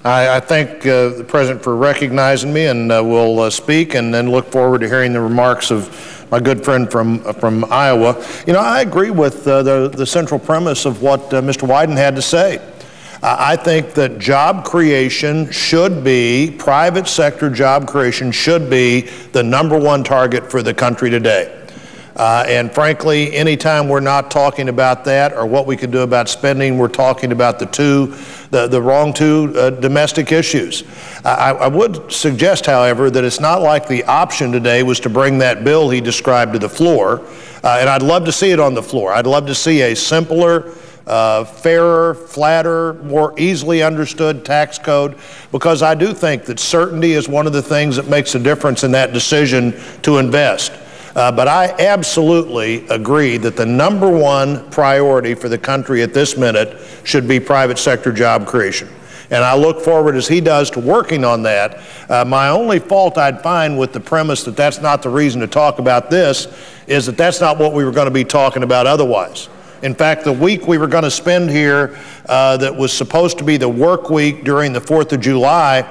I thank the President for recognizing me, and will speak and then look forward to hearing the remarks of my good friend from Iowa. You know, I agree with the central premise of what Mr. Wyden had to say. I think that job creation should be, private sector job creation should be the #1 target for the country today. And frankly, anytime we're not talking about that or what we can do about spending, we're talking about the wrong two domestic issues. I would suggest, however, that it's not like the option today was to bring that bill he described to the floor. And I'd love to see it on the floor. I'd love to see a simpler, fairer, flatter, more easily understood tax code, because I do think that certainty is one of the things that makes a difference in that decision to invest. But I absolutely agree that the #1 priority for the country at this minute should be private sector job creation. And I look forward, as he does, to working on that. My only fault I'd find with the premise that that's not the reason to talk about this is that that's not what we were going to be talking about otherwise. In fact, the week we were going to spend here that was supposed to be the work week during the 4th of July,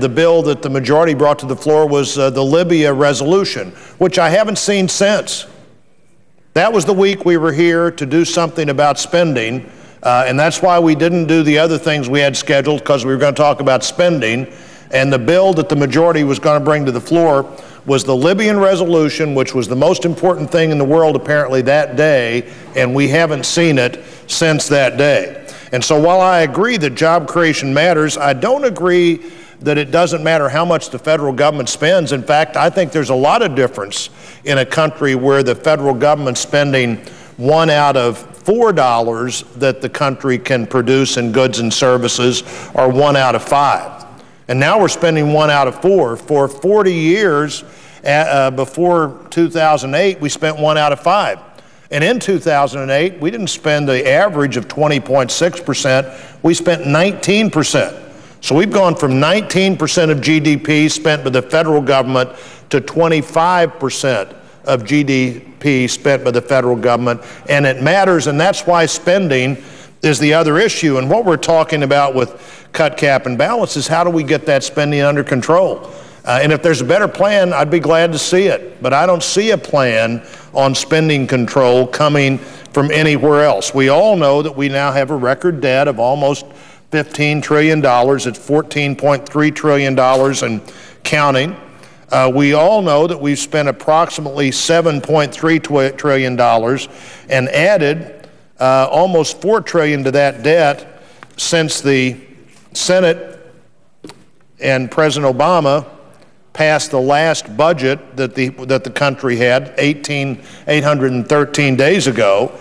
the bill that the majority brought to the floor was the Libya resolution, which I haven't seen since. That was the week we were here to do something about spending, and that's why we didn't do the other things we had scheduled, because we were going to talk about spending. And the bill that the majority was going to bring to the floor was the Libyan resolution, which was the most important thing in the world apparently that day, and we haven't seen it since that day. And so while I agree that job creation matters, I don't agree that it doesn't matter how much the federal government spends. In fact, I think there's a lot of difference in a country where the federal government's spending $1 out of $4 that the country can produce in goods and services, or $1 out of $5. And now we're spending $1 out of $4. For 40 years before 2008, we spent $1 out of $5. And in 2008, we didn't spend the average of 20.6%, we spent 19%. So we've gone from 19% of GDP spent by the federal government to 25% of GDP spent by the federal government. And it matters, and that's why spending is the other issue. And what we're talking about with cut, cap, and balance is how do we get that spending under control? And if there's a better plan, I'd be glad to see it. But I don't see a plan on spending control coming from anywhere else. We all know that we now have a record debt of almost $15 trillion. It's $14.3 trillion and counting. We all know that we've spent approximately $7.3 trillion and added almost $4 trillion to that debt since the Senate and President Obama passed the last budget that the country had 813 days ago.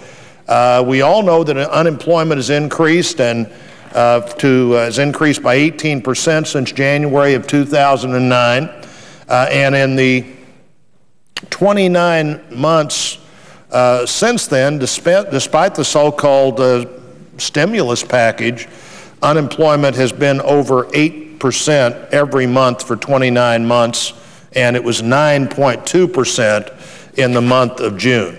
We all know that unemployment has increased and has increased by 18% since January of 2009. And in the 29 months since then, despite the so-called stimulus package, unemployment has been over 8% every month for 29 months, and it was 9.2% in the month of June.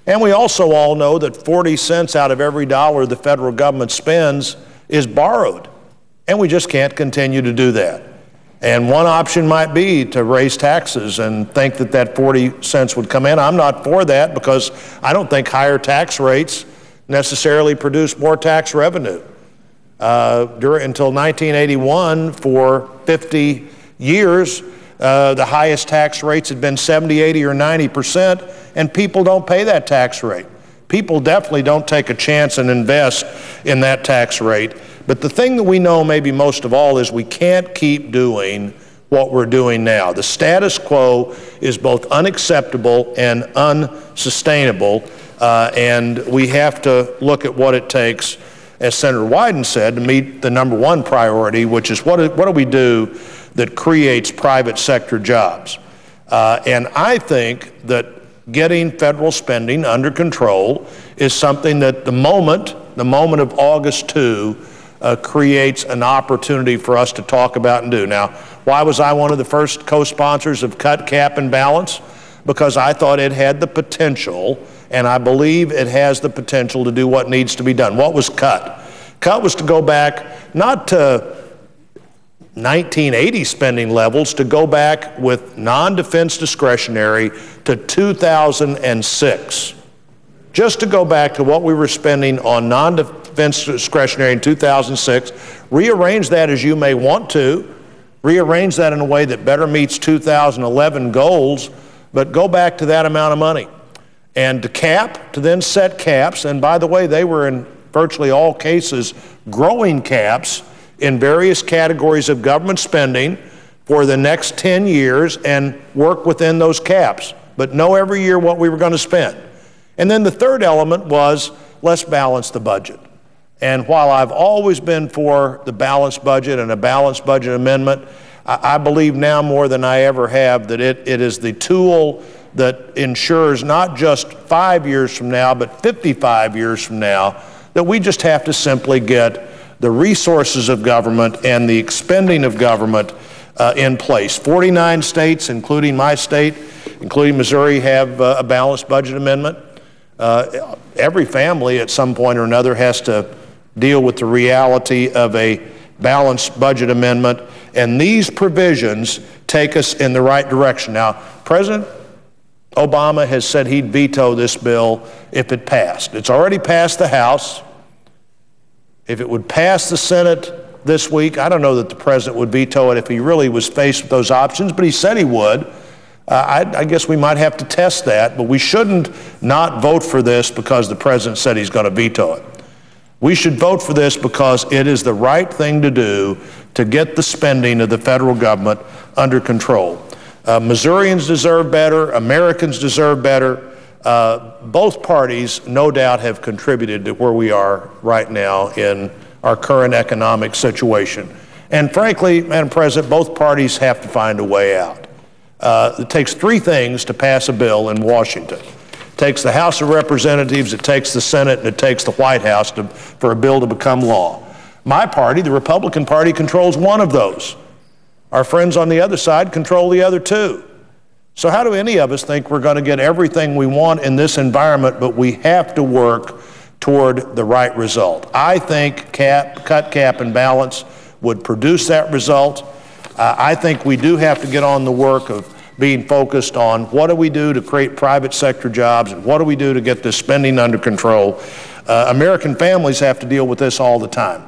And we also all know that 40 cents out of every dollar the federal government spends is borrowed, and we just can't continue to do that. And one option might be to raise taxes and think that that 40 cents would come in. I'm not for that, because I don't think higher tax rates necessarily produce more tax revenue. Until 1981, for 50 years, the highest tax rates had been 70, 80, or 90%, and people don't pay that tax rate. People definitely don't take a chance and invest in that tax rate. But the thing that we know maybe most of all is we can't keep doing what we're doing now. The status quo is both unacceptable and unsustainable, and we have to look at what it takes, as Senator Wyden said, to meet the #1 priority, which is what do we do that creates private sector jobs? And I think that getting federal spending under control is something that the moment of August 2 creates an opportunity for us to talk about and do. Now, why was I one of the first co-sponsors of Cut, Cap, and Balance? Because I thought it had the potential, and I believe it has the potential to do what needs to be done. What was cut? Cut was to go back, not to 1980 spending levels to go back with non-defense discretionary to 2006. Just to go back to what we were spending on non-defense discretionary in 2006, rearrange that as you may want to, rearrange that in a way that better meets 2011 goals, but go back to that amount of money. And to then set caps, and by the way, they were in virtually all cases growing caps in various categories of government spending for the next 10 years and work within those caps, but know every year what we were going to spend. And then the third element was, let's balance the budget. And while I've always been for the balanced budget and a balanced budget amendment, I believe now more than I ever have that it is the tool that ensures not just 5 years from now, but 55 years from now, that we just have to simply get the resources of government and the expending of government in place. 49 states, including my state, including Missouri, have a balanced budget amendment. Every family at some point or another has to deal with the reality of a balanced budget amendment, and these provisions take us in the right direction. Now, President Obama has said he'd veto this bill if it passed. It's already passed the House. If it would pass the Senate this week, I don't know that the president would veto it if he really was faced with those options, but he said he would. I guess we might have to test that, but we shouldn't not vote for this because the president said he's going to veto it. We should vote for this because it is the right thing to do to get the spending of the federal government under control. Missourians deserve better. Americans deserve better. Both parties, no doubt, have contributed to where we are right now in our current economic situation. And frankly, Madam President, both parties have to find a way out. It takes three things to pass a bill in Washington. It takes the House of Representatives, it takes the Senate, and it takes the White House for a bill to become law. My party, the Republican Party, controls one of those. Our friends on the other side control the other two. So how do any of us think we're going to get everything we want in this environment, but we have to work toward the right result? I think cut, cap, and balance would produce that result. I think we do have to get on the work of being focused on what do we do to create private sector jobs and what do we do to get this spending under control. American families have to deal with this all the time.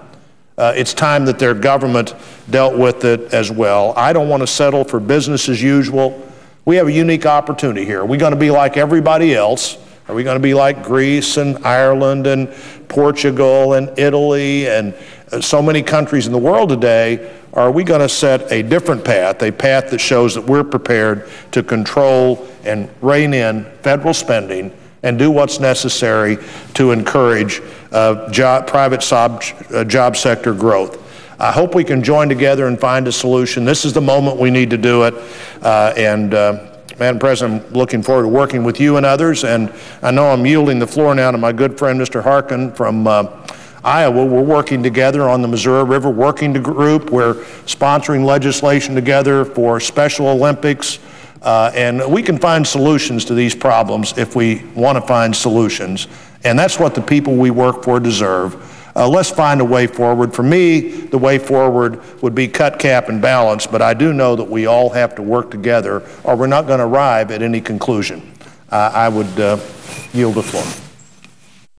It's time that their government dealt with it as well. I don't want to settle for business as usual. We have a unique opportunity here. Are we going to be like everybody else? Are we going to be like Greece and Ireland and Portugal and Italy and so many countries in the world today? Or are we going to set a different path, a path that shows that we're prepared to control and rein in federal spending and do what's necessary to encourage private job sector growth? I hope we can join together and find a solution. This is the moment we need to do it. Madam President, I'm looking forward to working with you and others. And I know I'm yielding the floor now to my good friend, Mr. Harkin from Iowa. We're working together on the Missouri River Working Group. We're sponsoring legislation together for Special Olympics. And we can find solutions to these problems if we want to find solutions. And that's what the people we work for deserve. Let's find a way forward. For me, the way forward would be cut, cap, and balance, but I do know that we all have to work together or we're not going to arrive at any conclusion. I would yield the floor.